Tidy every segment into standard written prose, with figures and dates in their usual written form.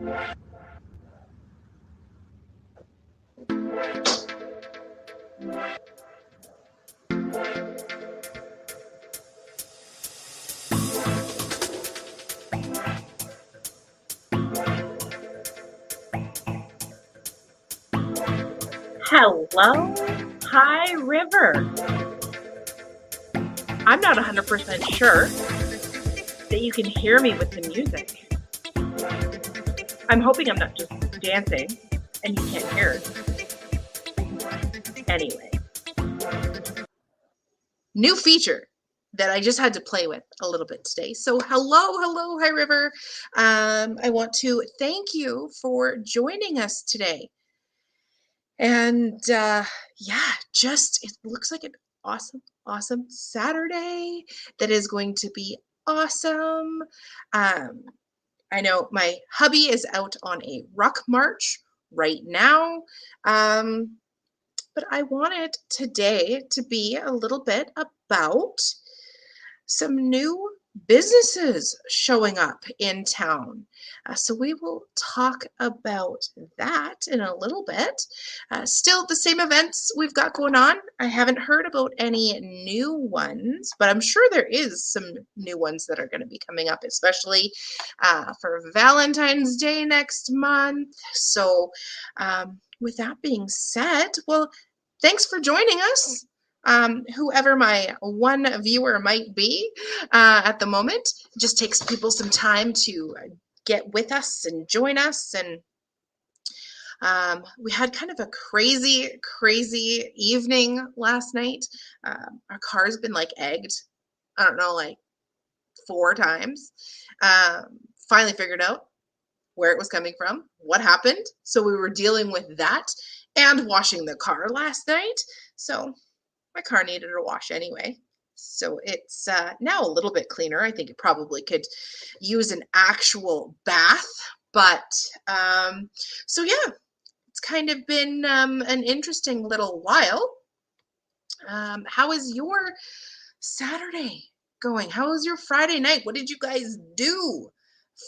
Hello, High River. I'm not 100% sure that you can hear me with the music. I'm hoping I'm not just dancing and you can't hear it. Anyway. New feature that I just had to play with a little bit today. So hello, High River. I want to thank you for joining us today. And yeah, just it looks like an awesome Saturday that is going to be awesome. I know my hubby is out on a ruck march right now. But I wanted today to be a little bit about some new businesses showing up in town. So we will talk about that in a little bit. Still the same events we've got going on. I haven't heard about any new ones, but I'm sure there is some new ones that are going to be coming up, especially for Valentine's Day next month. So with that being said, well, thanks for joining us. Whoever my one viewer might be at the moment. It just takes people some time to get with us and join us. And we had kind of a crazy evening last night. Our car's been like egged, I don't know, like 4 times. Finally figured out where it was coming from, what happened. So we were dealing with that and washing the car last night. So my car needed a wash anyway. So it's now a little bit cleaner. I think it probably could use an actual bath. But so yeah, it's kind of been an interesting little while. How is your Saturday going? How was your Friday night? What did you guys do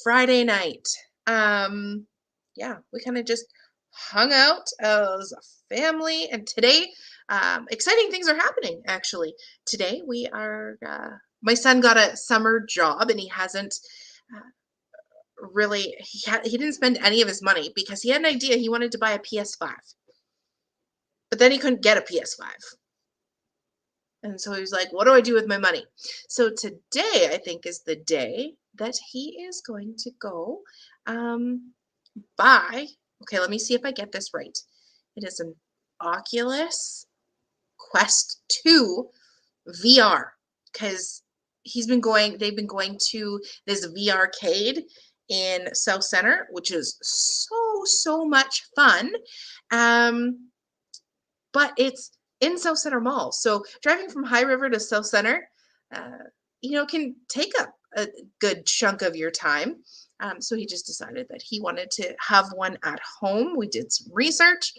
Friday night? Yeah, we kind of just hung out as a family. And today, exciting things are happening, actually. Today, we are, my son got a summer job and he hasn't really, he didn't spend any of his money because he had an idea he wanted to buy a PS5. But then he couldn't get a PS5. And so he was like, what do I do with my money? So today, I think, is the day that he is going to go buy, okay, let me see if I get this right. It is an Oculus Quest 2 VR because they've been going to this VRcade in South Center, which is so much fun. But it's in South Center Mall. So driving from High River to South Center, can take up a good chunk of your time. So he just decided that he wanted to have one at home. We did some research.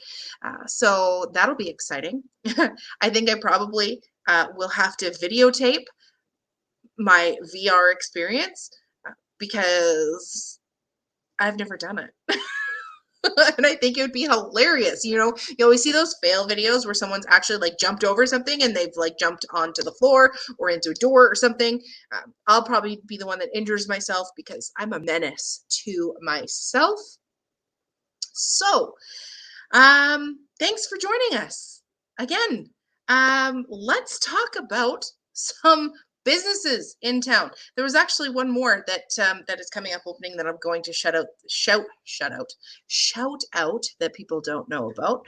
So that'll be exciting. I think I probably will have to videotape my VR experience because I've never done it. And I think it would be hilarious. You always see those fail videos where someone's actually like jumped over something and they've like jumped onto the floor or into a door or something. I'll probably be the one that injures myself because I'm a menace to myself. So, thanks for joining us again. Let's talk about some businesses in town. There was actually one more that is coming up opening that I'm going to shout out that people don't know about.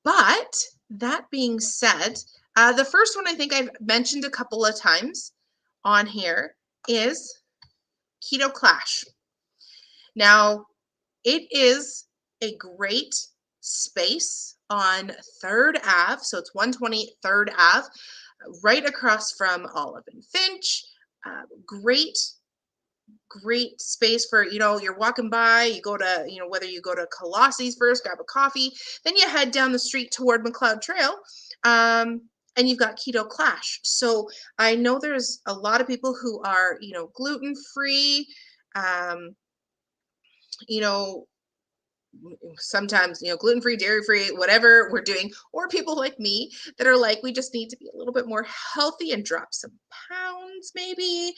But that being said, the first one I think I've mentioned a couple of times on here is Keto Clash. Now, it is a great space on 3rd Ave. So it's 120 3rd Ave, right across from Olive and Finch. Great space for, you're walking by, you go to, whether you go to Colossi's first, grab a coffee, then you head down the street toward McLeod Trail. And you've got Keto Clash. So I know there's a lot of people who are, gluten-free, you know, sometimes, gluten-free, dairy-free, whatever we're doing, or people like me that are like, we just need to be a little bit more healthy and drop some pounds maybe.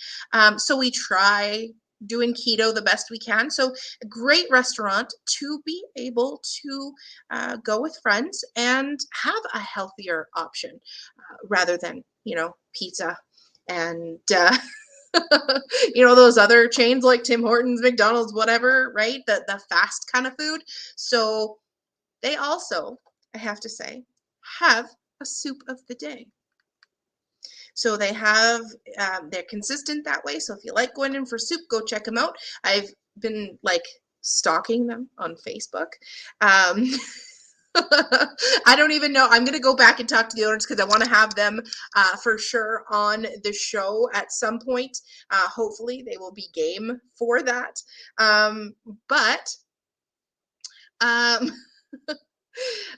So we try doing keto the best we can. So a great restaurant to be able to go with friends and have a healthier option rather than, pizza and those other chains like Tim Hortons, McDonald's, whatever, right? The fast kind of food. So they also, I have to say, have a soup of the day. So they have, they're consistent that way. So if you like going in for soup, go check them out. I've been like stalking them on Facebook. I don't even know. I'm going to go back and talk to the owners because I want to have them for sure on the show at some point. Hopefully they will be game for that. But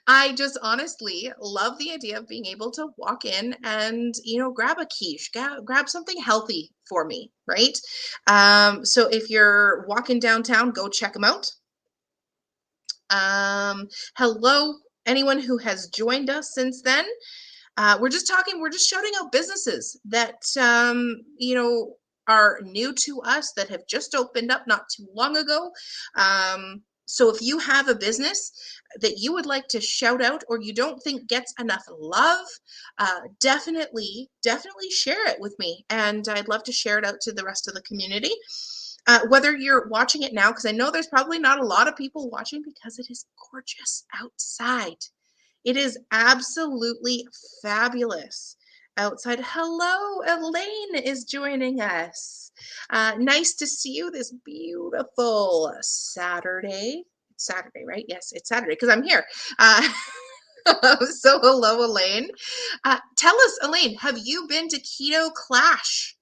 I just honestly love the idea of being able to walk in and, grab a quiche, grab something healthy for me, right? So if you're walking downtown, go check them out. Hello, anyone who has joined us since then. We're just shouting out businesses that, are new to us, that have just opened up not too long ago. So if you have a business that you would like to shout out or you don't think gets enough love, definitely share it with me. And I'd love to share it out to the rest of the community. Whether you're watching it now, because I know there's probably not a lot of people watching because it is gorgeous outside. It is absolutely fabulous outside. Hello, Elaine is joining us. Nice to see you this beautiful Saturday. It's Saturday, right? Yes, it's Saturday because I'm here. So hello, Elaine. Tell us, Elaine, have you been to Keto Clash?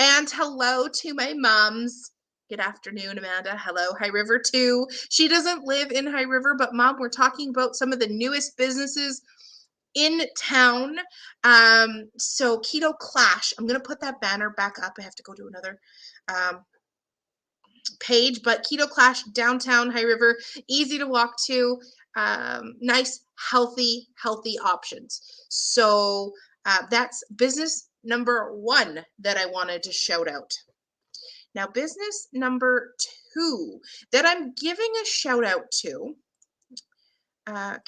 And hello to my moms. Good afternoon, Amanda. Hello, High River too. She doesn't live in High River, but Mom, we're talking about some of the newest businesses in town. So Keto Clash, I'm going to put that banner back up. I have to go to another page, but Keto Clash, downtown High River, easy to walk to, nice, healthy options. So that's business number one that I wanted to shout out. Now, business number two that I'm giving a shout out to,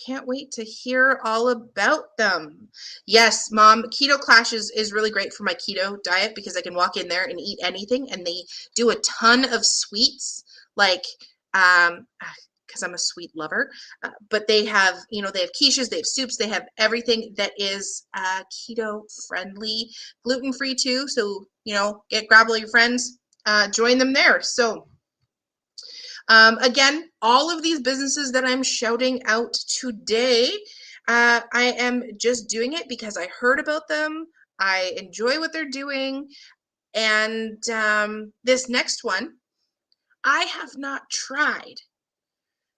can't wait to hear all about them. Yes, Mom, Keto Clash is really great for my keto diet because I can walk in there and eat anything, and they do a ton of sweets, like because I'm a sweet lover, but they have, they have quiches, they have soups, they have everything that is keto friendly, gluten free too. So, grab all your friends, join them there. So again, all of these businesses that I'm shouting out today, I am just doing it because I heard about them. I enjoy what they're doing. And this next one, I have not tried.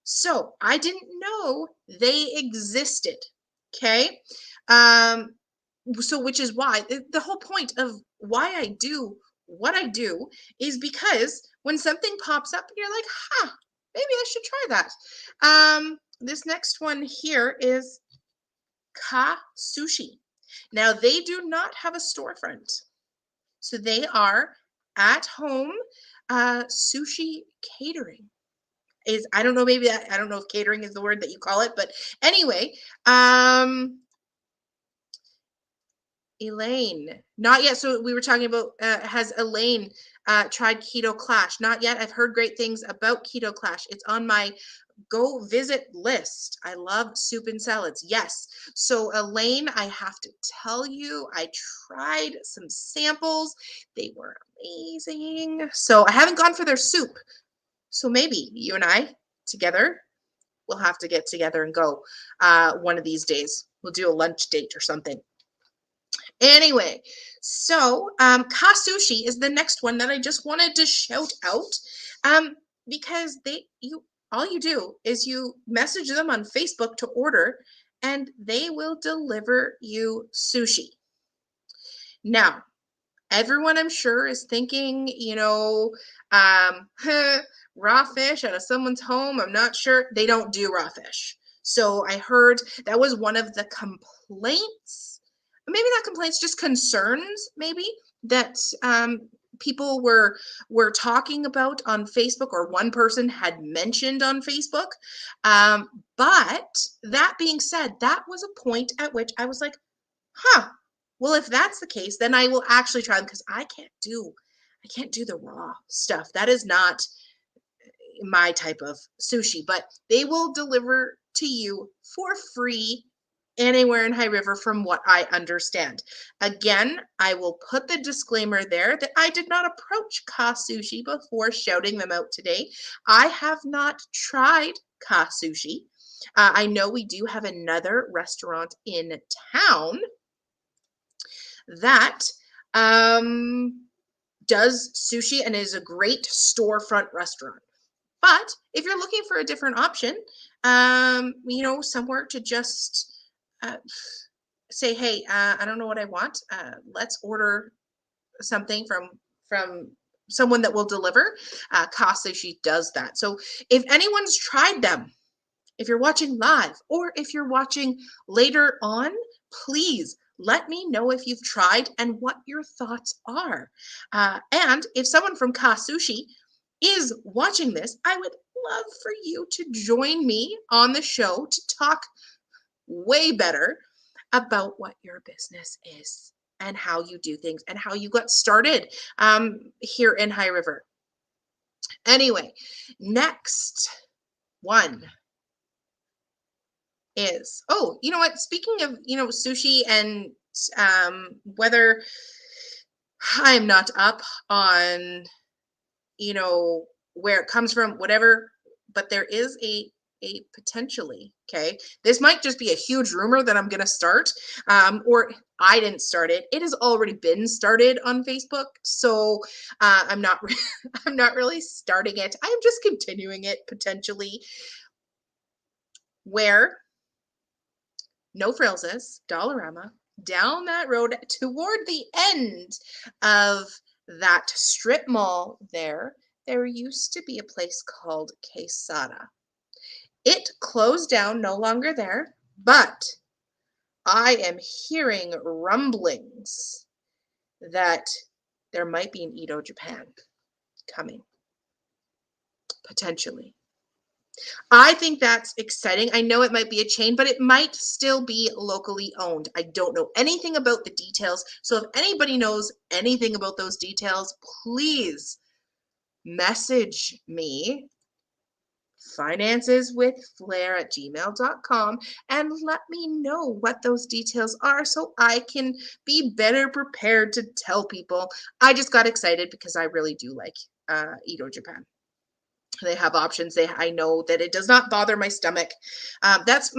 So I didn't know they existed. Okay. So which is why the whole point of why I do what I do is because when something pops up, you're like, maybe I should try that. This next one here is Ka Sushi. Now they do not have a storefront. So they are at home sushi catering. I don't know, maybe I don't know if catering is the word that you call it, but anyway, Elaine, not yet. So we were talking about, has Elaine tried Keto Clash? Not yet. I've heard great things about Keto Clash. It's on my go visit list. I love soup and salads. Yes. So Elaine, I have to tell you, I tried some samples. They were amazing. So I haven't gone for their soup. So maybe you and I together, we'll have to get together and go one of these days. We'll do a lunch date or something. Anyway, so Ka Sushi is the next one that I just wanted to shout out because all you do is you message them on Facebook to order and they will deliver you sushi. Now, Everyone, I'm sure, is thinking, um, raw fish out of someone's home. I'm not sure. They don't do raw fish. So I heard that was one of the complaints, maybe not complaints, just concerns, maybe that people were talking about on Facebook, or one person had mentioned on Facebook. But that being said, that was a point at which I was like, huh, well, if that's the case, then I will actually try them, because I can't do the raw stuff. That is not my type of sushi, but they will deliver to you for free anywhere in High River, from what I understand. Again, I will put the disclaimer there that I did not approach Ka Sushi before shouting them out today. I have not tried Ka Sushi. I know we do have another restaurant in town that does sushi and is a great storefront restaurant. But if you're looking for a different option, somewhere to just uh, say, hey, I don't know what I want. Let's order something from someone that will deliver. Ka Sushi does that. So if anyone's tried them, if you're watching live or if you're watching later on, please let me know if you've tried and what your thoughts are. And if someone from Ka Sushi is watching this, I would love for you to join me on the show to talk way better about what your business is and how you do things and how you got started here in High River. Anyway, next one is, oh, you know what? Speaking of, sushi and whether I'm not up on, where it comes from, whatever, but there is a potentially, okay, this might just be a huge rumor that I'm going to start, or I didn't start it. It has already been started on Facebook. So I'm not, I'm not really starting it. I'm just continuing it potentially, where No Frills is Dollarama, down that road toward the end of that strip mall there used to be a place called Quesada. It closed down, no longer there, but I am hearing rumblings that there might be an Edo Japan coming, potentially. I think that's exciting. I know it might be a chain, but it might still be locally owned. I don't know anything about the details. So if anybody knows anything about those details, please message me, financeswithflair@gmail.com, and let me know what those details are so I can be better prepared to tell people. I just got excited because I really do like Edo Japan. They have options. I know that it does not bother my stomach. That's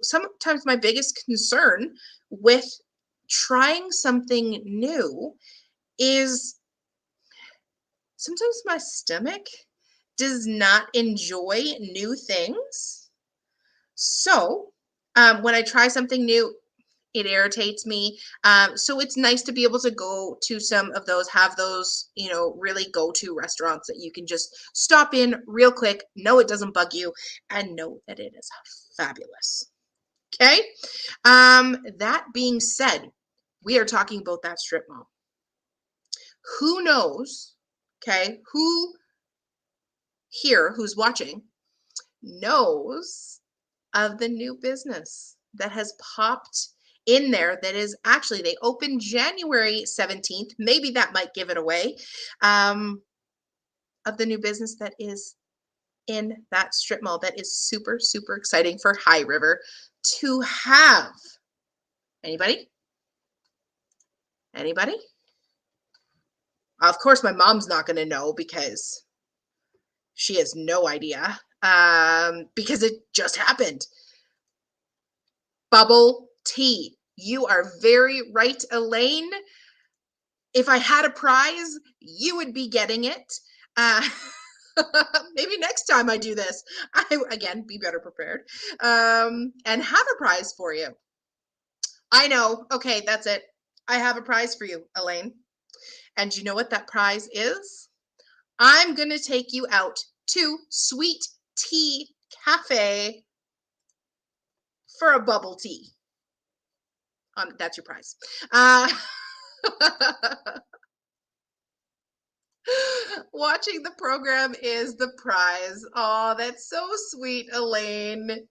sometimes my biggest concern with trying something new is sometimes my stomach does not enjoy new things. So when I try something new, it irritates me. So it's nice to be able to go to some of those, have those, really go-to restaurants that you can just stop in real quick, know it doesn't bug you, and know that it is fabulous. Okay. That being said, we are talking about that strip mall. Who knows? Okay. Who here, who's watching, knows of the new business that has popped in there, that is actually, they opened January 17th. Maybe that might give it away, of the new business that is in that strip mall. That is super, super exciting for High River to have. Anybody? Anybody? Of course, my mom's not going to know because she has no idea, because it just happened. Bubble tea. You are very right, Elaine. If I had a prize, you would be getting it. Maybe next time I do this, I, again, be better prepared, and have a prize for you. I know. Okay, that's it. I have a prize for you, Elaine. And you know what that prize is? I'm going to take you out to Sweet Tea Cafe for a bubble tea. That's your prize. Watching the program is the prize. Oh, that's so sweet, Elaine.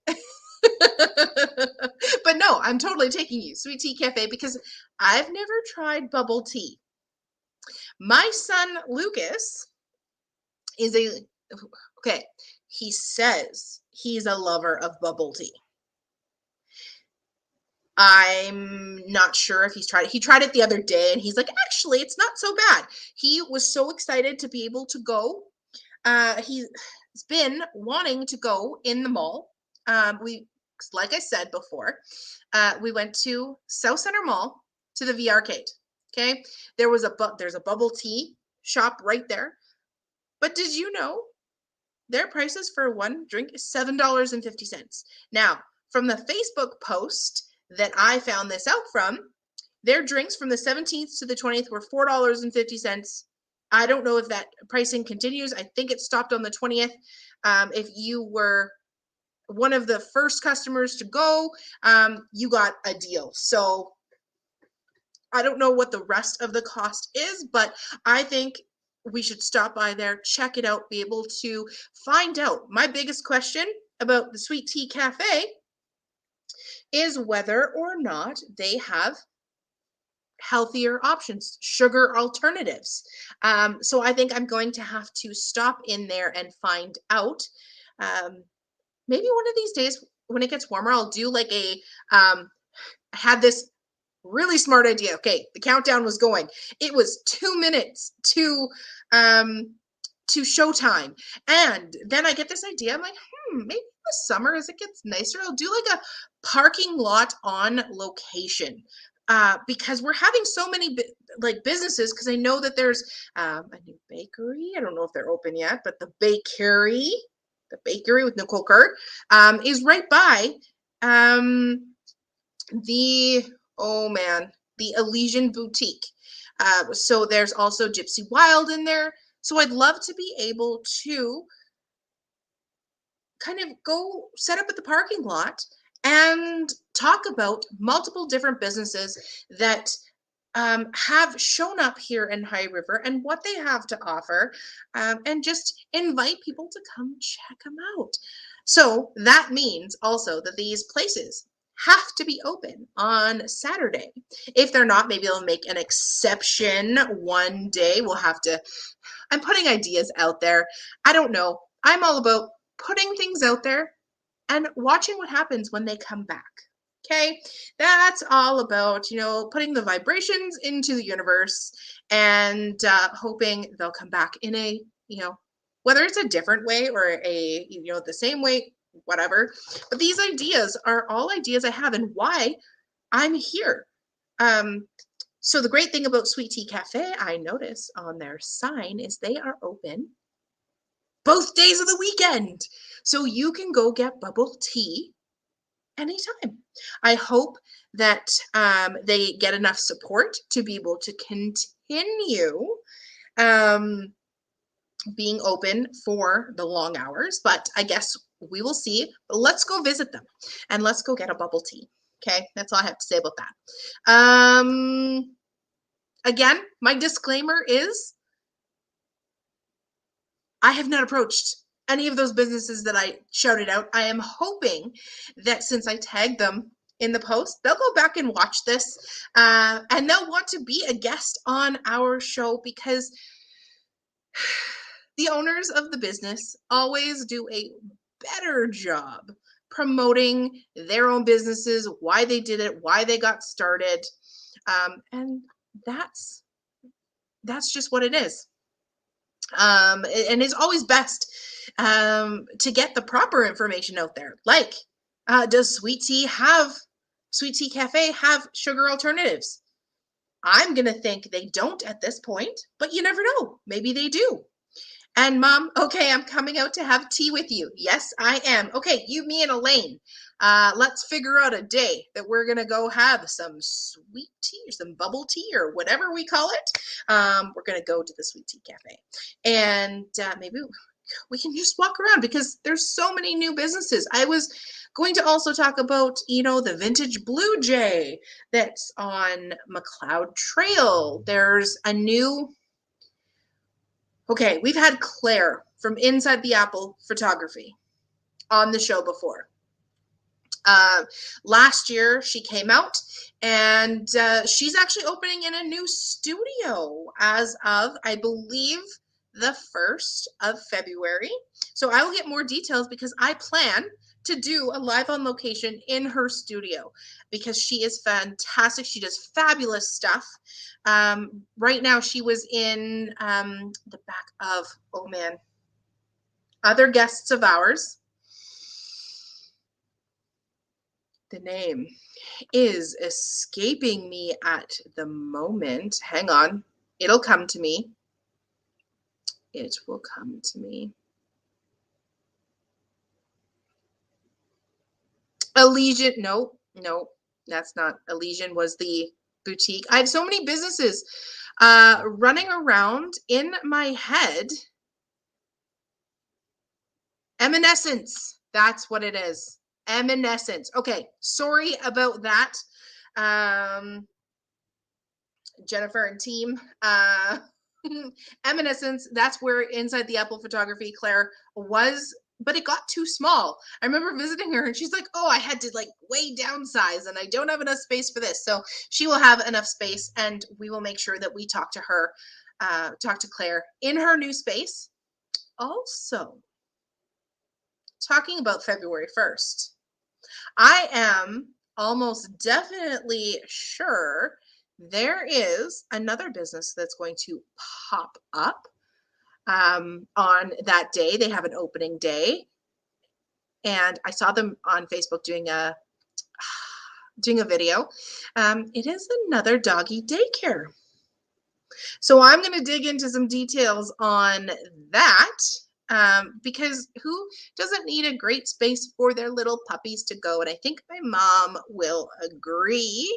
But no, I'm totally taking you, Sweet Tea Cafe, because I've never tried bubble tea. My son, Lucas, is okay, he says he's a lover of bubble tea. I'm not sure if he's tried it. He tried it the other day and he's like, actually, it's not so bad. He was so excited to be able to go. He's been wanting to go in the mall. Like I said before, we went to South Center Mall to the V Arcade. Okay. There's a bubble tea shop right there. But did you know their prices for one drink is $7.50? Now, from the Facebook post that I found this out from, their drinks from the 17th to the 20th were $4.50. I don't know if that pricing continues. I think it stopped on the 20th. If you were one of the first customers to go, you got a deal. So I don't know what the rest of the cost is, but I think we should stop by there, check it out, be able to find out. My biggest question about the Sweet Tea Cafe is whether or not they have healthier options, sugar alternatives. So I think I'm going to have to stop in there and find out. Maybe one of these days when it gets warmer, I'll do like I had this really smart idea. Okay, the countdown was going. It was 2 minutes to showtime. And then I get this idea. I'm like, maybe the summer as it gets nicer, I'll do like a parking lot on location. Because we're having so many businesses, because I know that there's a new bakery. I don't know if they're open yet, but the bakery with Nicole Kurt is right by the Elysian Boutique. So there's also Gypsy Wild in there. So I'd love to be able to kind of go set up at the parking lot and talk about multiple different businesses that have shown up here in High River and what they have to offer, and just invite people to come check them out. So that means also that these places have to be open on Saturday. If they're not, maybe they'll make an exception one day. I'm putting ideas out there. I don't know. I'm all about putting things out there and watching what happens when they come back. Okay, that's all about, putting the vibrations into the universe and hoping they'll come back in a, whether it's a different way or the same way, whatever. But these ideas are all ideas I have and why I'm here. So the great thing about Sweet Tea Cafe, I notice on their sign, is they are open both days of the weekend. So you can go get bubble tea anytime. I hope that they get enough support to be able to continue being open for the long hours, but I guess we will see. Let's go visit them and let's go get a bubble tea. Okay, that's all I have to say about that. Again, my disclaimer is I have not approached any of those businesses that I shouted out. I am hoping that since I tagged them in the post, they'll go back and watch this, and they'll want to be a guest on our show, because the owners of the business always do a better job promoting their own businesses, why they did it, why they got started, and that's just what it is. And it's always best to get the proper information out there. Like, does Sweet Tea Cafe have sugar alternatives? I'm going to think they don't at this point, but you never know. Maybe they do. And Mom, okay, I'm coming out to have tea with you. Yes, I am. Okay, you, me, and Elaine. Let's figure out a day that we're going to go have some sweet tea or some bubble tea or whatever we call it. We're going to go to the Sweet Tea Cafe. And maybe we can just walk around because there's so many new businesses. I was going to also talk about, the Vintage Blue Jay that's on McLeod Trail. There's a new, okay, we've had Claire from Inside the Apple Photography on the show before. Last year she came out and she's actually opening in a new studio as of, I believe, the 1st of February. So I will get more details because I plan to do a live on location in her studio because she is fantastic. She does fabulous stuff. Right now she was in the back of, oh man, other guests of ours. The name is escaping me at the moment. Hang on. It'll come to me. It will come to me. Elysian. No, that's not. Elysian was the boutique. I have so many businesses running around in my head. Eminescence. That's what it is. Eminescence. Okay, sorry about that, Jennifer and team. Eminescence, that's where Inside the Apple Photography Claire was, but it got too small. I remember visiting her and she's like, oh, I had to like way downsize and I don't have enough space for this. So she will have enough space and we will make sure that we talk to her, talk to Claire in her new space. Also, talking about February 1st, I am almost definitely sure there is another business that's going to pop up on that day. They have an opening day. And I saw them on Facebook doing a video. It is another doggy daycare. So I'm going to dig into some details on that. Because who doesn't need a great space for their little puppies to go? And I think my mom will agree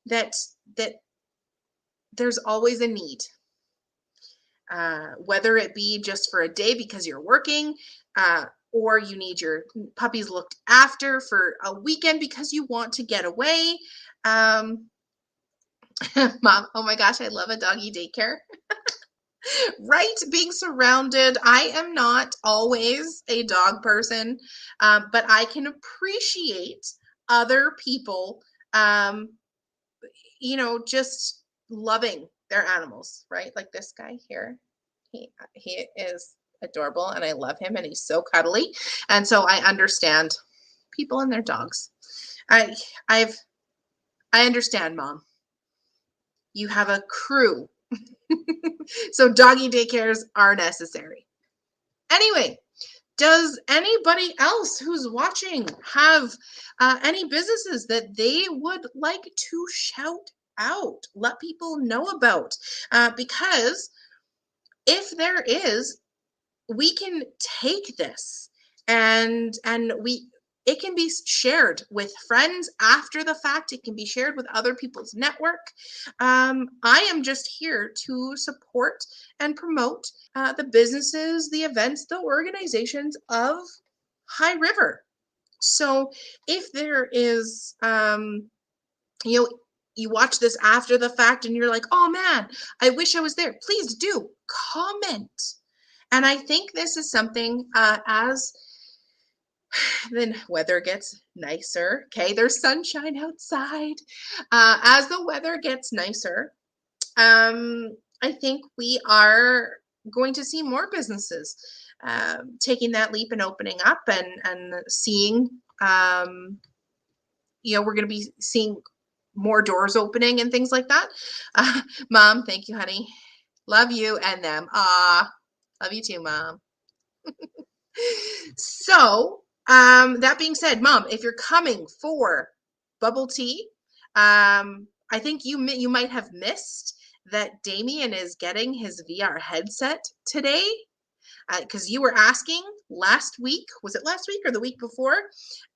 that there's always a need, whether it be just for a day because you're working, or you need your puppies looked after for a weekend because you want to get away. Mom, oh my gosh, I love a doggy daycare. Right, being surrounded. I am not always a dog person, but I can appreciate other people, just loving their animals, right? Like this guy here, he is adorable and I love him and he's so cuddly. And so I understand people and their dogs. I understand, Mom. You have a crew. So doggy daycares are necessary. Anyway, does anybody else who's watching have any businesses that they would like to shout out, let people know about? Because if there is, we can take this and it can be shared with friends after the fact. It can be shared with other people's network. I am just here to support and promote the businesses, the events, the organizations of High River. So if there is, you watch this after the fact and you're like, oh man, I wish I was there. Please do comment. And I think this is something as then weather gets nicer. Okay, there's sunshine outside. As the weather gets nicer, I think we are going to see more businesses taking that leap and opening up and seeing, we're going to be seeing more doors opening and things like that. Mom, thank you, honey. Love you and them. Love you too, Mom. So, that being said, Mom, if you're coming for bubble tea, I think you might have missed that Damien is getting his VR headset today. because you were asking last week, was it last week or the week before,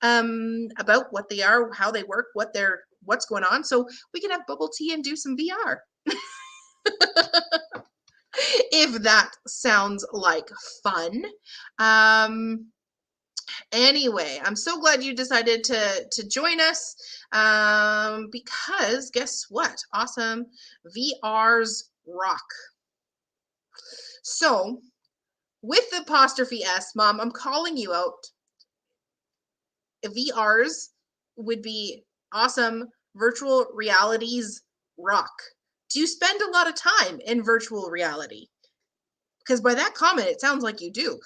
about what they are, how they work, what's going on. So we can have bubble tea and do some VR. If that sounds like fun. Anyway, I'm so glad you decided to join us, because guess what? Awesome VRs rock. So with the apostrophe S, Mom, I'm calling you out. VRs would be awesome virtual realities rock. Do you spend a lot of time in virtual reality? Because by that comment, it sounds like you do.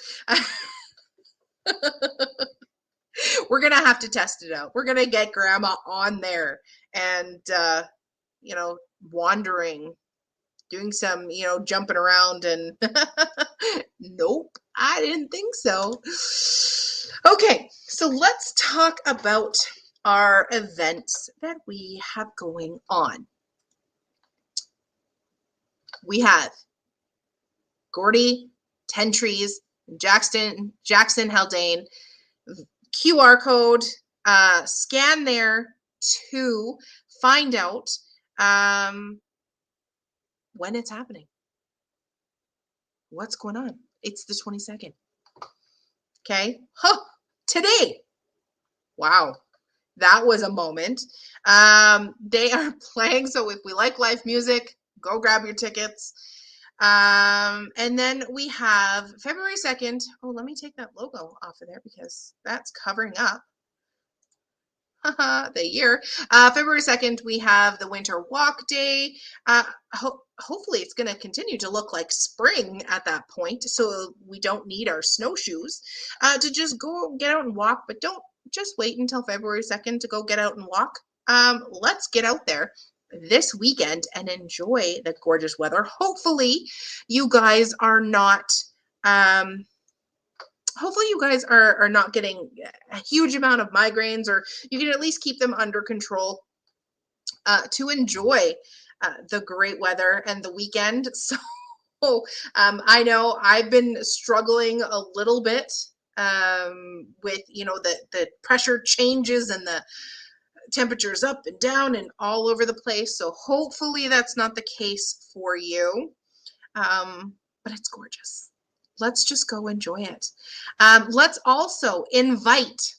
We're going to have to test it out. We're going to get Grandma on there and, wandering, doing some, jumping around and nope, I didn't think so. Okay, so let's talk about our events that we have going on. We have Gordy, 10 Trees, Jackson Haldane, QR code, scan there to find out when it's happening. What's going on? It's the 22nd. Okay. Today. Wow. That was a moment. They are playing. So if we like live music, go grab your tickets. And then we have February 2nd. Oh, let me take that logo off of there because that's covering up the year. February 2nd, we have the Winter Walk Day. Hopefully it's going to continue to look like spring at that point, so we don't need our snowshoes to just go get out and walk, but don't just wait until February 2nd to go get out and walk. Let's get out there this weekend and enjoy the gorgeous weather. Hopefully you guys are not getting a huge amount of migraines, or you can at least keep them under control to enjoy the great weather and the weekend. So I know I've been struggling a little bit with, the pressure changes and the temperatures up and down and all over the place. So hopefully that's not the case for you. But it's gorgeous. Let's just go enjoy it. Let's also invite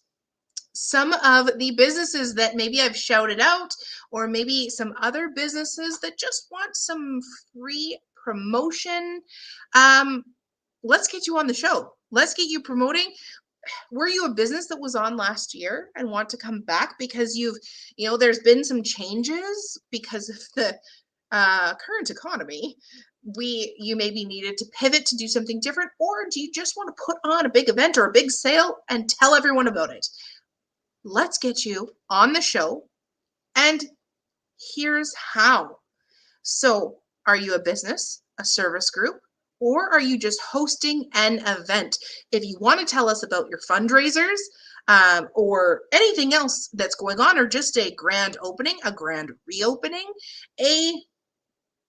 some of the businesses that maybe I've shouted out, or maybe some other businesses that just want some free promotion. Let's get you on the show. Let's get you promoting. Were you a business that was on last year and want to come back because there's been some changes because of the current economy? You maybe needed to pivot to do something different, or do you just want to put on a big event or a big sale and tell everyone about it? Let's get you on the show, and here's how. So, are you a business, a service group, or are you just hosting an event? If you want to tell us about your fundraisers, or anything else that's going on, or just a grand opening, a grand reopening,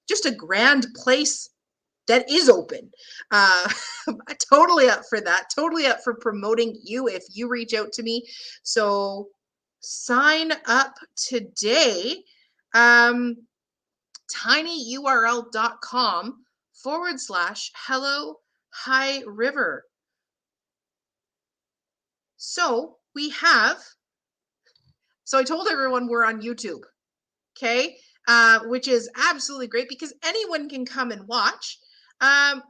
just a grand place that is open. Totally up for that. Totally up for promoting you if you reach out to me. So sign up today. tinyurl.com/Hello High River. So I told everyone we're on YouTube. Okay. Which is absolutely great because anyone can come and watch. I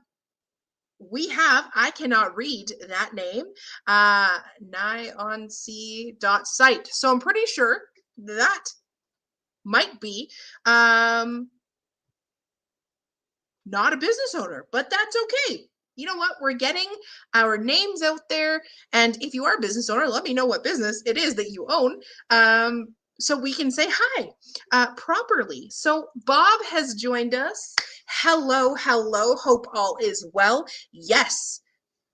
cannot read that name, nionc.site. So I'm pretty sure that might be not a business owner, but that's okay. You know what? We're getting our names out there. And if you are a business owner, let me know what business it is that you own. So we can say hi properly. So Bob has joined us. Hello. Hope all is well. Yes,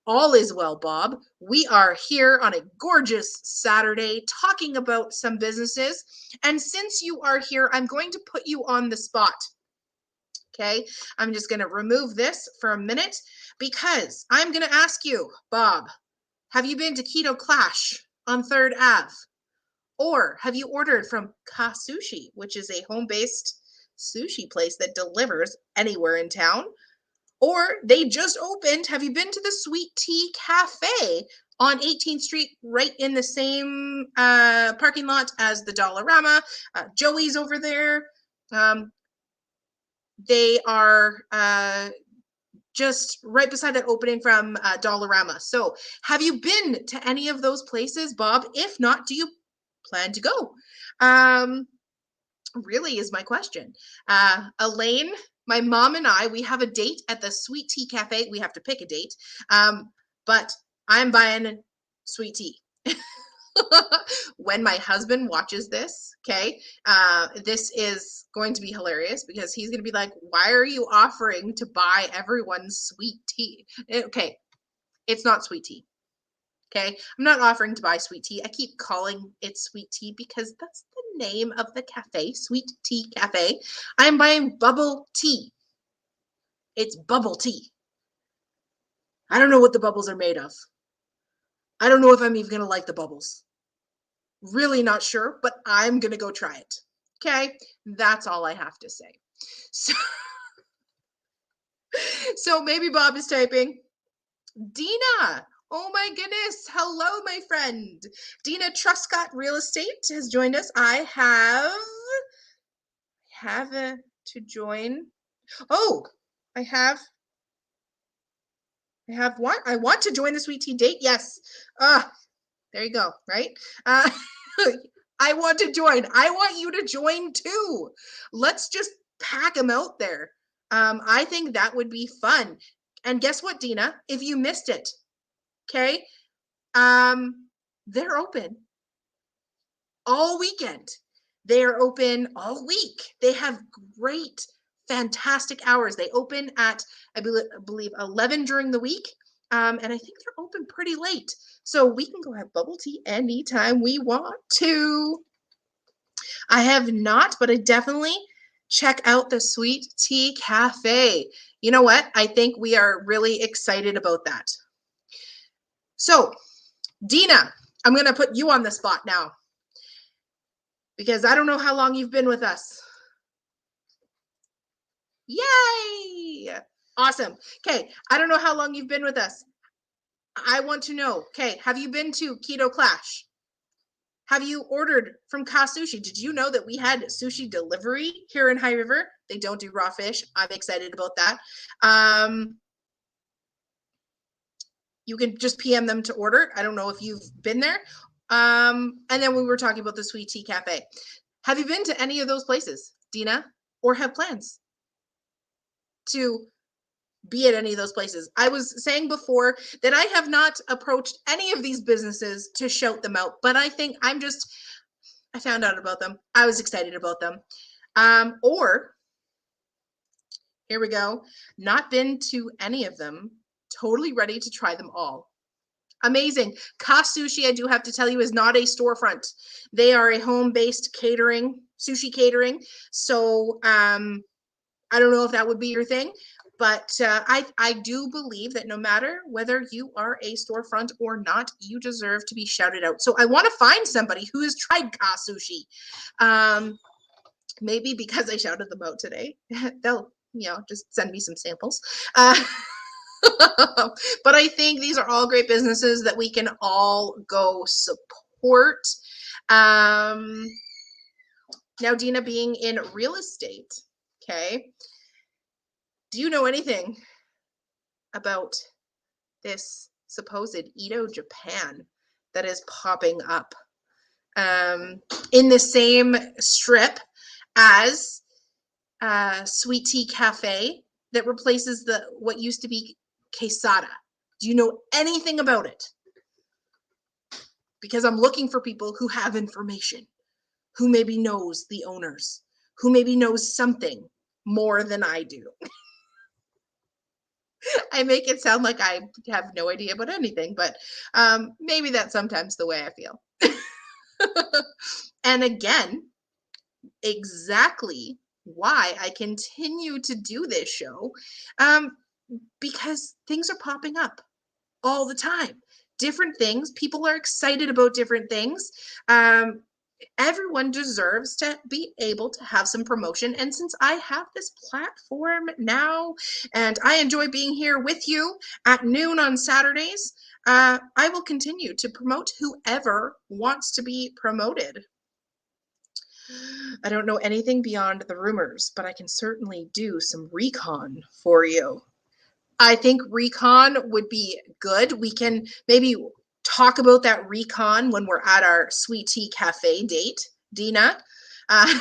all is well, Bob. We are here on a gorgeous Saturday talking about some businesses. And since you are here, I'm going to put you on the spot. Okay, I'm just going to remove this for a minute because I'm going to ask you, Bob, have you been to Keto Clash on 3rd Ave? Or have you ordered from Ka Sushi, which is a home-based sushi place that delivers anywhere in town? Or they just opened, have you been to the Sweet Tea Cafe on 18th Street, right in the same parking lot as the Dollarama? Joey's over there. They are just right beside that opening from Dollarama. So have you been to any of those places, Bob? If not, do you plan to go? Really is my question. Elaine, my mom and I, we have a date at the Sweet Tea Cafe. We have to pick a date. But I'm buying sweet tea. When my husband watches this, okay, this is going to be hilarious because he's going to be like, why are you offering to buy everyone sweet tea? Okay, it's not sweet tea. Okay, I'm not offering to buy sweet tea. I keep calling it sweet tea because that's the name of the cafe, Sweet Tea Cafe. I'm buying bubble tea. It's bubble tea. I don't know what the bubbles are made of. I don't know if I'm even going to like the bubbles. Really not sure, but I'm going to go try it. Okay, that's all I have to say. So maybe Bob is typing. Dina, oh my goodness. Hello, my friend. Dina Truscott Real Estate has joined us. I have to join. Oh, I what? I want to join the Sweet Tea date. Yes. There you go. Right. I want to join. I want you to join too. Let's just pack them out there. I think that would be fun. And guess what, Dina? If you missed it, okay, they're open all weekend. They are open all week. They have great, fantastic hours. They open at, I believe, 11 during the week. And I think they're open pretty late. So we can go have bubble tea anytime we want to. I have not, but I definitely check out the Sweet Tea Cafe. You know what? I think we are really excited about that. So, Dina, I'm going to put you on the spot now because I don't know how long you've been with us. Yay! Awesome. Okay, I don't know how long you've been with us. I want to know, okay, have you been to Keto Clash? Have you ordered from Ka Sushi? Did you know that we had sushi delivery here in High River? They don't do raw fish. I'm excited about that. You can just PM them to order. I don't know if you've been there. And then we were talking about the Sweet Tea Cafe. Have you been to any of those places, Dina, or have plans to be at any of those places? I was saying before that I have not approached any of these businesses to shout them out, but I think I found out about them. I was excited about them. Or here we go. Not been to any of them. Totally ready to try them all. Amazing. Ka Sushi, I do have to tell you, is not a storefront. They are a home-based catering, sushi catering. So I don't know if that would be your thing, but I do believe that no matter whether you are a storefront or not, you deserve to be shouted out. So I want to find somebody who has tried Ka Sushi. Maybe because I shouted them out today, they'll, just send me some samples. But I think these are all great businesses that we can all go support. Now, Dina, being in real estate, okay, do you know anything about this supposed Edo Japan that is popping up in the same strip as Sweet Tea Cafe that replaces what used to be Quesada? Do you know anything about it? Because I'm looking for people who have information, who maybe knows the owners, who maybe knows something more than I do. I make it sound like I have no idea about anything, but maybe that's sometimes the way I feel. And again, exactly why I continue to do this show, um, because things are popping up all the time. Different things. People are excited about different things. Um, Everyone deserves to be able to have some promotion. And since I have this platform now and I enjoy being here with you at noon on Saturdays, I will continue to promote whoever wants to be promoted. I don't know anything beyond the rumors, but I can certainly do some recon for you. I think recon would be good. We can maybe talk about that recon when we're at our sweet tea cafe date, Dina. Uh,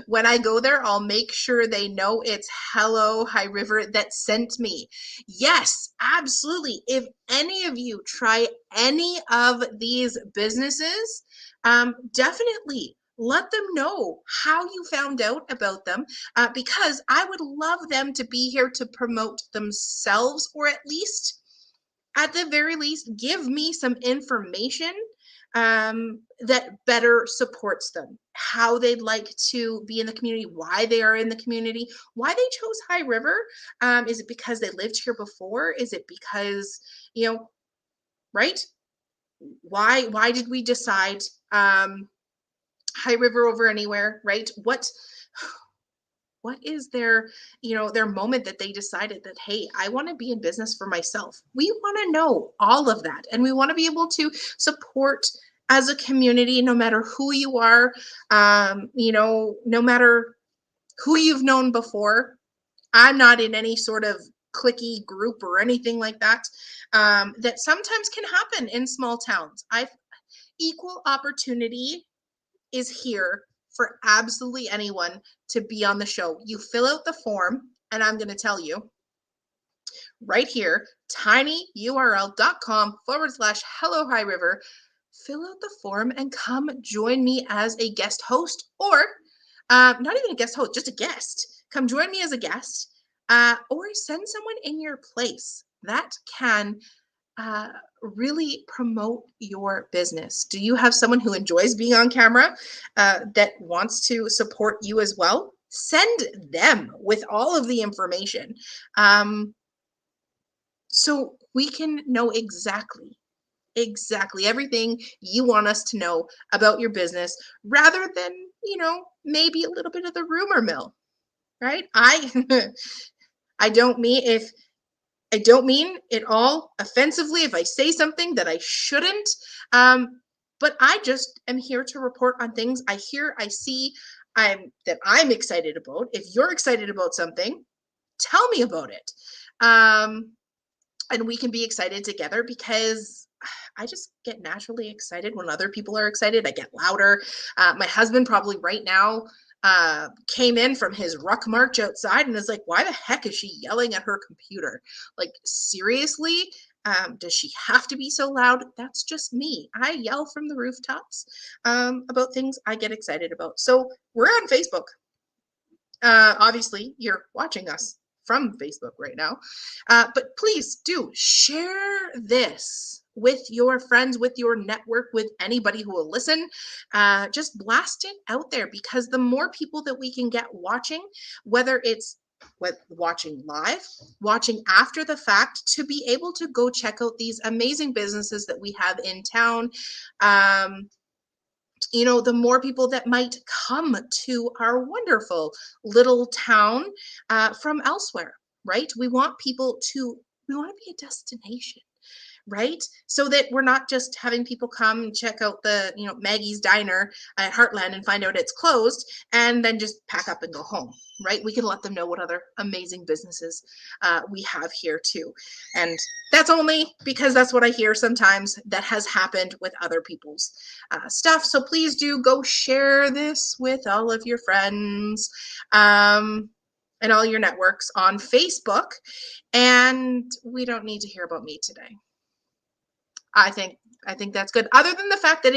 when I go there, I'll make sure they know it's Hello High River that sent me. Yes, absolutely. If any of you try any of these businesses, definitely let them know how you found out about them, because I would love them to be here to promote themselves, or at the very least, give me some information that better supports them, how they'd like to be in the community, why they are in the community, why they chose High River. Is it because they lived here before? Is it because, right? Why did we decide High River over anywhere, right? What is their moment that they decided that, hey, I want to be in business for myself? We want to know all of that, and we want to be able to support as a community, no matter who you are, no matter who you've known before. I'm not in any sort of cliquey group or anything like that. That sometimes can happen in small towns. Equal opportunity is here for absolutely anyone to be on the show. You fill out the form, and I'm going to tell you right here, tinyurl.com/Hello High River. Fill out the form and come join me as a guest host, or not even a guest host, just a guest. Come join me as a guest, or send someone in your place that can really promote your business. Do you have someone who enjoys being on camera, that wants to support you as well? Send them with all of the information, so we can know exactly everything you want us to know about your business, rather than, maybe a little bit of the rumor mill, right? I don't mean if I don't mean it all offensively if I say something that I shouldn't. But I just am here to report on things I hear, I see, I'm excited about. If you're excited about something, tell me about it. And we can be excited together, because I just get naturally excited when other people are excited. I get louder. My husband probably right now came in from his ruck march outside and is like, why the heck is she yelling at her computer? Like, seriously? Does she have to be so loud? That's just me. I yell from the rooftops about things I get excited about. So we're on Facebook. Obviously, you're watching us from Facebook right now. But please do share this with your friends, with your network, with anybody who will listen. Just blast it out there, because the more people that we can get watching, whether it's watching live, watching after the fact, to be able to go check out these amazing businesses that we have in town. The more people that might come to our wonderful little town from elsewhere, right? We want to be a destination, right? So that we're not just having people come and check out the, Maggie's Diner at Heartland and find out it's closed and then just pack up and go home, right? We can let them know what other amazing businesses we have here too. And that's only because that's what I hear sometimes that has happened with other people's stuff. So please do go share this with all of your friends and all your networks on Facebook. And we don't need to hear about me today. I think that's good. Other than the fact that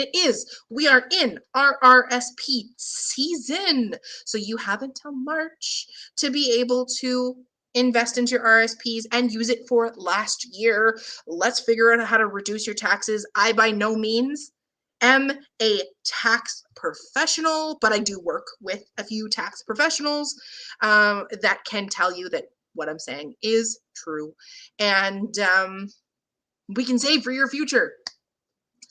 we are in our RSP season. So you have until March to be able to invest into your RSPs and use it for last year. Let's figure out how to reduce your taxes. I by no means am a tax professional, but I do work with a few tax professionals that can tell you that what I'm saying is true. And we can save for your future.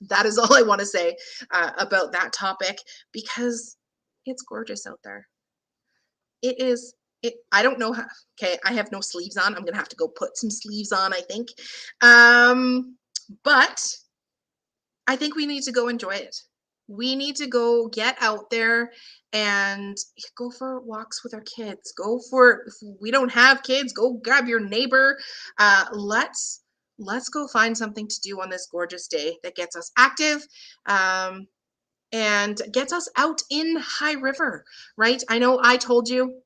That is all I want to say about that topic, because it's gorgeous out there. It is. I don't know how. Okay, I have no sleeves on. I'm gonna have to go put some sleeves on, I think. But I think we need to go enjoy it. We need to go get out there and go for walks with our kids. If we don't have kids, go grab your neighbor. Let's go find something to do on this gorgeous day that gets us active. And gets us out in High River, right? I know I told you,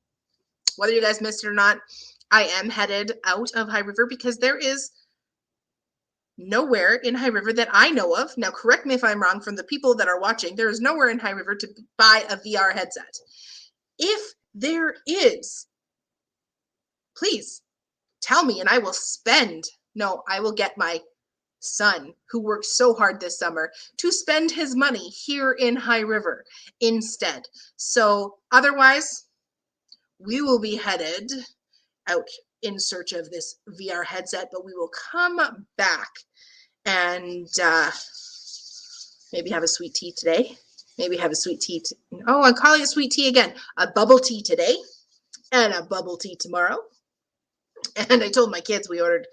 whether you guys missed it or not, I am headed out of High River because there is nowhere in High River that I know of. Now, correct me if I'm wrong, from the people that are watching, there is nowhere in High River to buy a VR headset. If there is, please tell me and I will I will get my son, who worked so hard this summer, to spend his money here in High River instead. So otherwise, we will be headed out in search of this VR headset, but we will come back and maybe have a sweet tea today. Maybe have a sweet tea. Oh, I'm calling it sweet tea again. A bubble tea today and a bubble tea tomorrow. And I told my kids we ordered,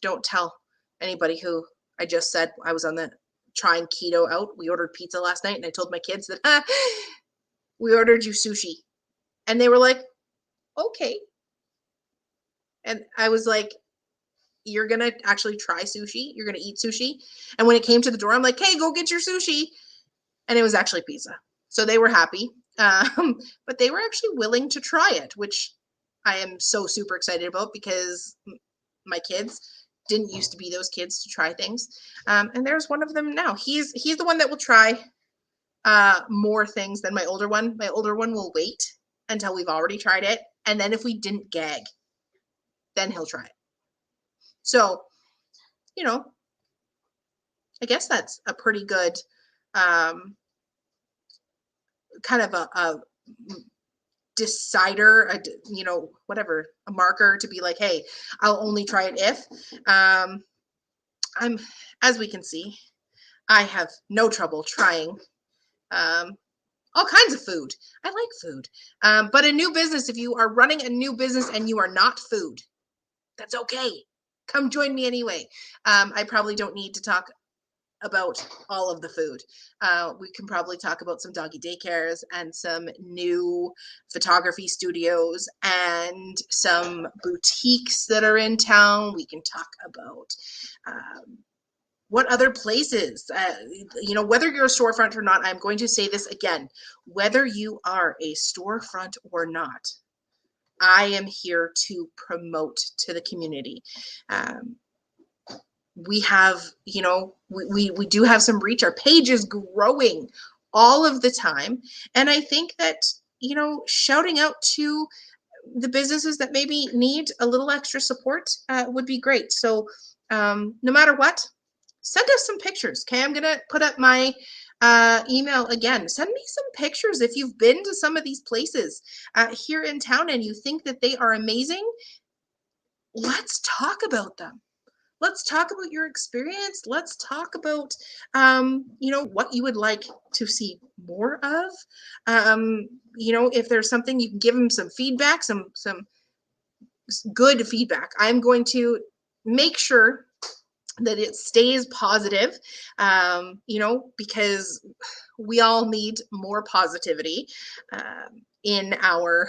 don't tell anybody who I just said I was on the trying keto out. We ordered pizza last night, and I told my kids that we ordered you sushi. And they were like, okay. And I was like, you're going to actually try sushi? You're going to eat sushi? And when it came to the door, I'm like, hey, go get your sushi. And it was actually pizza. So they were happy. But they were actually willing to try it, which I am so super excited about, because my kids didn't used to be those kids to try things. And there's one of them now. He's the one that will try more things than my older one. My older one will wait until we've already tried it. And then if we didn't gag, then he'll try it. So, I guess that's a pretty good kind of a decider, a marker to be like, hey, I'll only try it if. As we can see, I have no trouble trying all kinds of food. I like food. But a new business, if you are running a new business and you are not food, that's okay. Come join me anyway. I probably don't need to talk about all of the food. We can probably talk about some doggy daycares and some new photography studios and some boutiques that are in town. We can talk about what other places, whether you're a storefront or not. I'm going to say this again, whether you are a storefront or not, I am here to promote to the community. We have, we do have some reach. Our page is growing all of the time. And I think that, shouting out to the businesses that maybe need a little extra support would be great. So no matter what, send us some pictures. Okay, I'm going to put up my email again. Send me some pictures if you've been to some of these places here in town and you think that they are amazing. Let's talk about them. Let's talk about your experience. Let's talk about, what you would like to see more of. If there's something, you can give them some feedback, some good feedback. I'm going to make sure that it stays positive, because we all need more positivity in our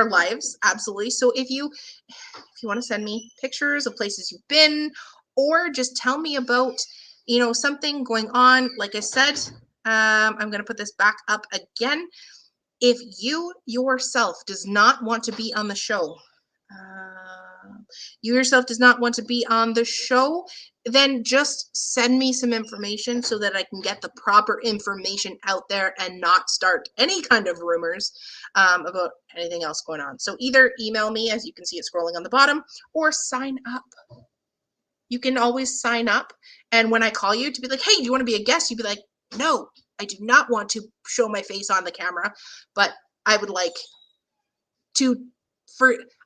lives. Absolutely. So if you want to send me pictures of places you've been, or just tell me about, something going on, like I said, I'm going to put this back up again. If you yourself does not want to be on the show, then just send me some information so that I can get the proper information out there and not start any kind of rumors about anything else going on. So either email me, as you can see it scrolling on the bottom, or sign up. You can always sign up. And when I call you to be like, hey, do you want to be a guest? You'd be like, No, I do not want to show my face on the camera, but I would like to,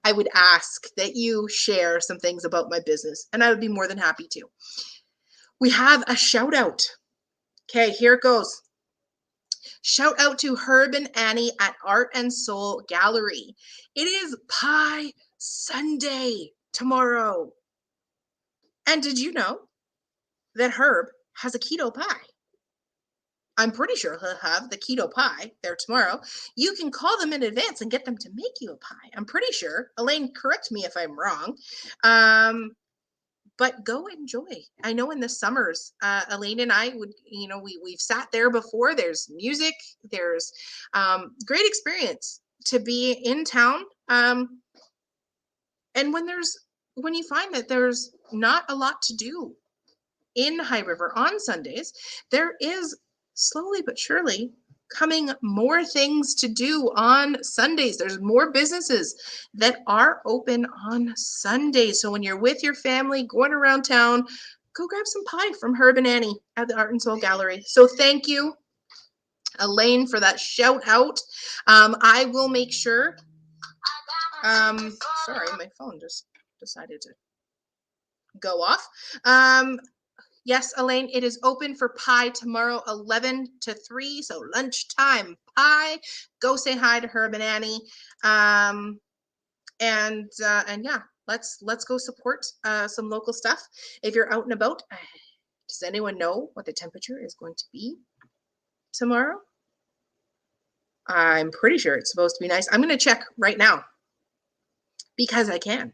I would ask that you share some things about my business, and I would be more than happy to. We have a shout out. Okay, here it goes. Shout out to Herb and Annie at Art and Soul Gallery. It is Pie Sunday tomorrow. And did you know that Herb has a keto pie? I'm pretty sure he'll have the keto pie there tomorrow. You can call them in advance and get them to make you a pie. I'm pretty sure. Elaine, correct me if I'm wrong. But go enjoy. I know in the summers, Elaine and I would, we've sat there before. There's music. There's great experience to be in town. And when you find that there's not a lot to do in High River on Sundays, there is slowly but surely coming more things to do on Sundays. There's more businesses that are open on Sundays. So when you're with your family going around town, go grab some pie from Herb and Annie at the Art and Soul Gallery. So thank you, Elaine, for that shout out. I will make sure. Sorry, my phone just decided to go off. Yes, Elaine, it is open for pie tomorrow, 11 to 3, so lunchtime pie. Go say hi to Herb and Annie. And yeah, let's go support some local stuff. If you're out and about, does anyone know what the temperature is going to be tomorrow? I'm pretty sure it's supposed to be nice. I'm going to check right now because I can.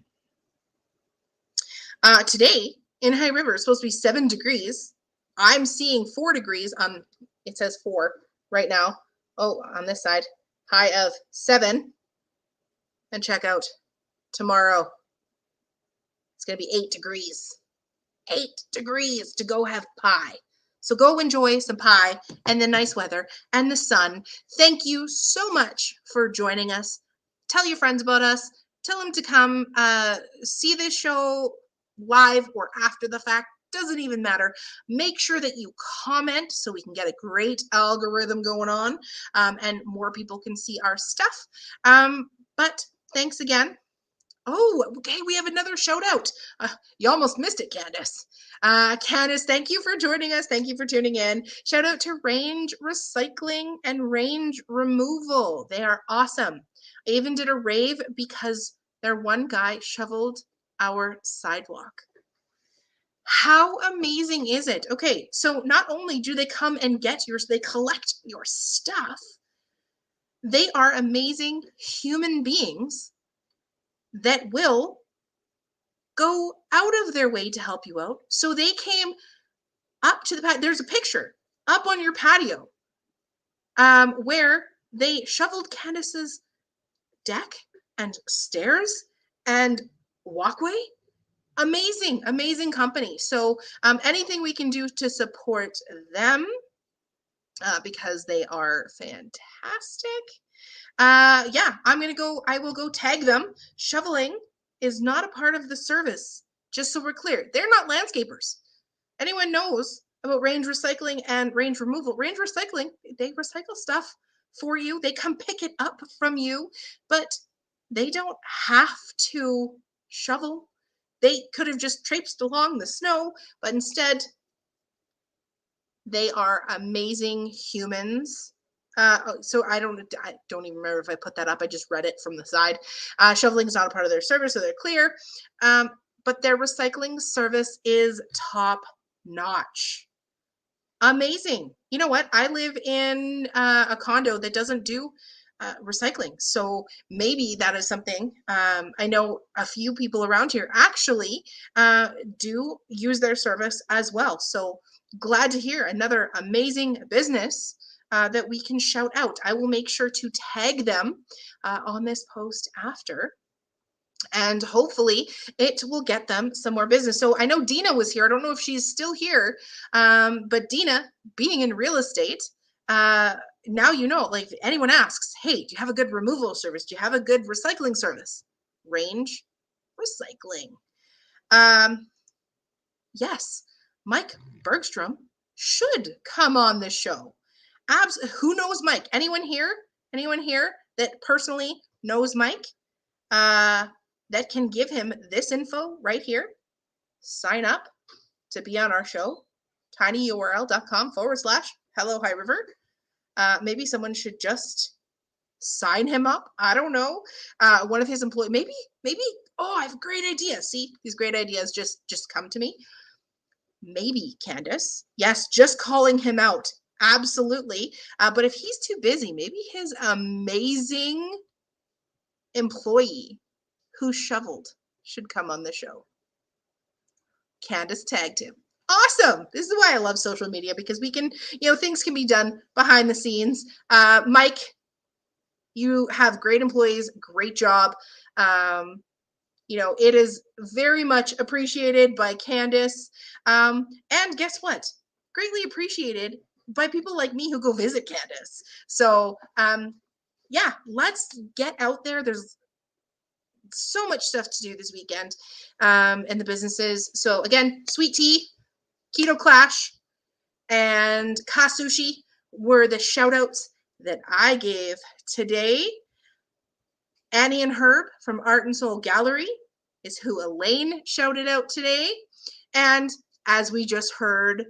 Today, in High River, it's supposed to be 7 degrees. I'm seeing 4 degrees on, it says 4 right now. Oh, on this side, high of 7. And check out tomorrow. It's going to be 8 degrees. 8 degrees to go have pie. So go enjoy some pie and the nice weather and the sun. Thank you so much for joining us. Tell your friends about us. Tell them to come see this show live or after the fact, doesn't even matter. Make sure that you comment so we can get a great algorithm going on, and more people can see our stuff. But thanks again. Oh, okay, we have another shout out. You almost missed it, Candace. Candace, thank you for joining us. Thank you for tuning in. Shout out to Range Recycling and Range Removal. They are awesome. I even did a rave because their one guy shoveled our sidewalk. How amazing is it? Okay, so not only do they come and get yours, they collect your stuff. They are amazing human beings that will go out of their way to help you out. So they came up to the patio. There's a picture up on your patio where they shoveled Candace's deck and stairs and walkway. Amazing, amazing company. So anything we can do to support them because they are fantastic. Yeah, I will go tag them. Shoveling is not a part of the service, just so we're clear. They're not landscapers. Anyone knows about Range Recycling and Range Removal. Range Recycling, they recycle stuff for you. They come pick it up from you, but they don't have to shovel. They could have just traipsed along the snow, but instead, they are amazing humans. So I don't even remember if I put that up. I just read it from the side. Shoveling is not a part of their service, so they're clear. But their recycling service is top notch. Amazing. You know what? I live in a condo that doesn't do recycling. So maybe that is something. I know a few people around here actually do use their service as well. So glad to hear another amazing business that we can shout out. I will make sure to tag them on this post after. And hopefully it will get them some more business. So I know Dina was here. I don't know if she's still here, but Dina, being in real estate, now you know, like if anyone asks, hey, do you have a good removal service? Do you have a good recycling service? Range Recycling. Yes, Mike Bergstrom should come on the show. Who knows Mike? Anyone here? Anyone here that personally knows Mike? That can give him this info right here. Sign up to be on our show. tinyurl.com/Hello High River. Maybe someone should just sign him up. I don't know. One of his employees, maybe. Oh, I have a great idea. See, these great ideas just come to me. Maybe Candace. Yes, just calling him out. Absolutely. But if he's too busy, maybe his amazing employee who shoveled should come on the show. Candace tagged him. Awesome. This is why I love social media, because we can, things can be done behind the scenes. Mike, you have great employees, great job. It is very much appreciated by Candace. And guess what? Greatly appreciated by people like me who go visit Candace. So, yeah, let's get out there. There's so much stuff to do this weekend in the businesses. So again, Sweet Tea, Keto Clash, and Kasushi were the shout outs that I gave today. Annie and Herb from Art and Soul Gallery is who Elaine shouted out today. And as we just heard,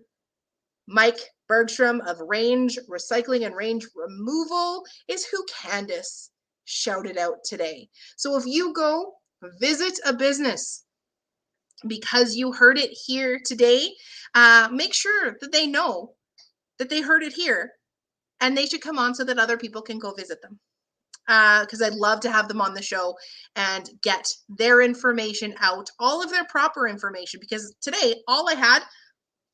Mike Bergstrom of Range Recycling and Range Removal is who Candace shouted out today. So if you go visit a business because you heard it here today, make sure that they know that they heard it here, and they should come on so that other people can go visit them. Because I'd love to have them on the show and get their information out, all of their proper information, because today all I had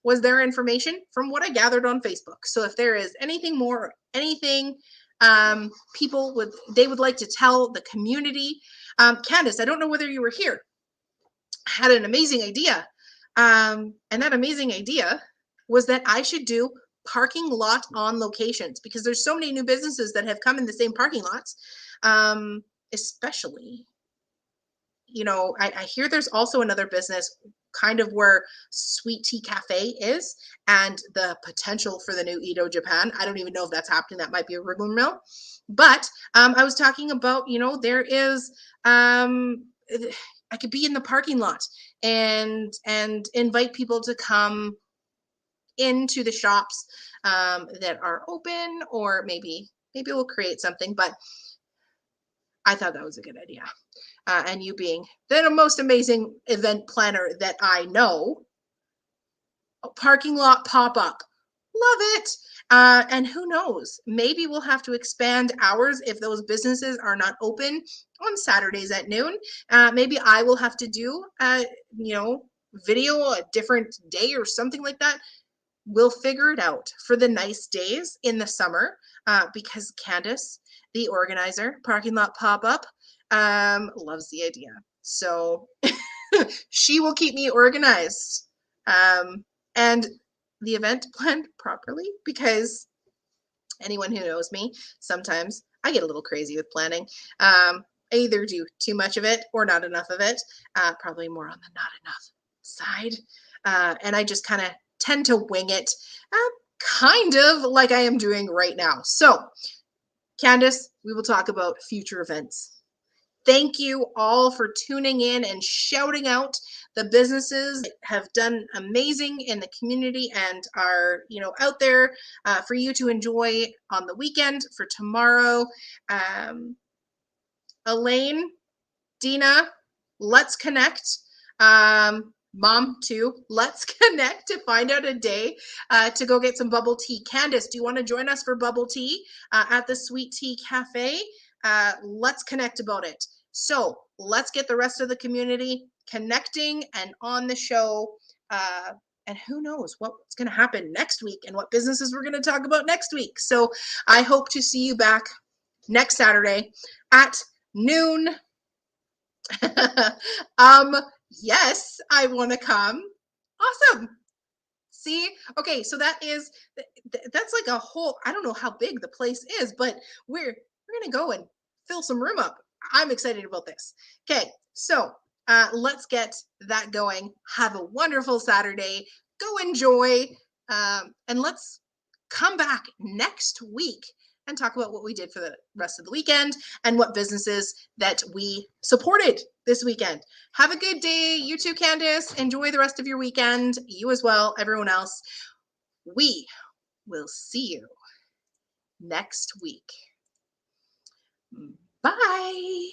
was their information from what I gathered on Facebook. So if there is anything more, anything people would like to tell the community. Candace, I don't know whether you were here, had an amazing idea. And that amazing idea was that I should do parking lot on locations, because there's so many new businesses that have come in the same parking lots. Especially, I hear there's also another business kind of where Sweet Tea Cafe is, and the potential for the new Edo Japan. I don't even know if that's happening. That might be a rumor mill. But I was talking about, there is, I could be in the parking lot and invite people to come into the shops that are open, or maybe we'll create something. But I thought that was a good idea. And you being the most amazing event planner that I know, a parking lot pop-up, love it. And who knows, maybe we'll have to expand hours if those businesses are not open on Saturdays at noon. Maybe I will have to do video a different day or something like that. We'll figure it out for the nice days in the summer, because Candace, the organizer, parking lot pop-up, loves the idea. So she will keep me organized and the event planned properly, because anyone who knows me, sometimes I get a little crazy with planning. I either do too much of it or not enough of it, probably more on the not enough side. And I just kind of tend to wing it, kind of like I am doing right now. So, Candace, we will talk about future events. Thank you all for tuning in and shouting out the businesses that have done amazing in the community and are, out there for you to enjoy on the weekend for tomorrow. Elaine, Dina, let's connect. Mom too, let's connect to find out a day to go get some bubble tea. Candace, do you want to join us for bubble tea at the Sweet Tea Cafe? Let's connect about it. So let's get the rest of the community connecting and on the show. And who knows what's going to happen next week and what businesses we're going to talk about next week. So I hope to see you back next Saturday at noon. Yes, I want to come. Awesome. See? Okay, so that's like a whole, I don't know how big the place is, but we're going to go and fill some room up. I'm excited about this. Okay, so let's get that going. Have a wonderful Saturday. Go enjoy. And let's come back next week and talk about what we did for the rest of the weekend and what businesses that we supported this weekend. Have a good day. You too, Candace. Enjoy the rest of your weekend. You as well, everyone else. We will see you next week. Bye.